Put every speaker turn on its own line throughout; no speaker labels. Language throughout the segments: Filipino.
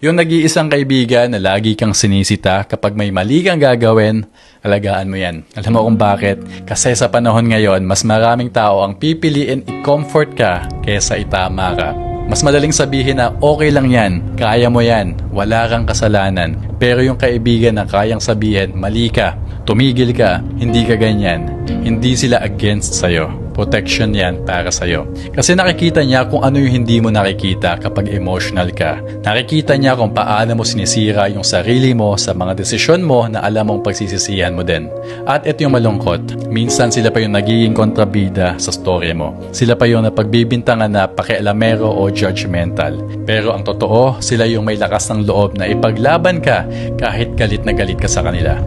Yung nag-iisang kaibigan na lagi kang sinisita kapag may mali kang gagawin, alagaan mo yan. Alam mo kung bakit? Kasi sa panahon ngayon, mas maraming tao ang pipiliin i-comfort ka kesa itama ka. Mas madaling sabihin na okay lang yan, kaya mo yan, wala kang kasalanan. Pero yung kaibigan na kayang sabihin, mali ka, tumigil ka, hindi ka ganyan, hindi sila against sa'yo. Protection yan para sa'yo. Kasi nakikita niya kung ano yung hindi mo nakikita kapag emotional ka. Nakikita niya kung paano mo sinisira yung sarili mo sa mga desisyon mo na alam mong pagsisisihan mo din. At ito yung malungkot. Minsan sila pa yung nagiging kontrabida sa story mo. Sila pa yung napagbibintangan na pakialamero o judgmental. Pero ang totoo, sila yung may lakas ng loob na ipaglaban ka kahit galit na galit ka sa kanila.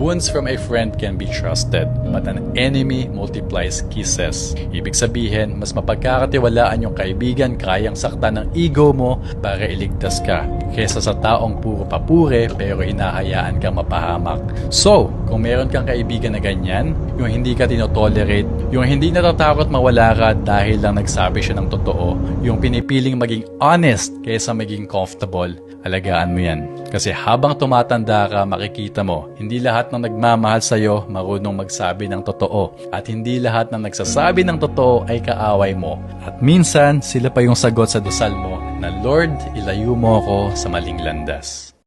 Wounds from a friend can be trusted, but an enemy multiplies kisses. Ibig sabihin, mas mapagkakatiwalaan yung kaibigan kayang saktan ng ego mo para iligtas ka, kesa sa taong puro papure pero hinahayaan kang mapahamak. So, kung meron kang kaibigan na ganyan, yung hindi ka tinotolerate, yung hindi natatakot mawala ka dahil lang nagsabi siya ng totoo, yung pinipiling maging honest kaysa maging comfortable, alagaan mo yan. Kasi habang tumatanda ka, makikita mo, hindi lahat ng nagmamahal sa'yo marunong magsabi ng totoo. At hindi lahat ng nagsasabi ng totoo ay kaaway mo. At minsan, sila pa yung sagot sa dasal mo na, Lord, ilayo mo ako sa maling landas.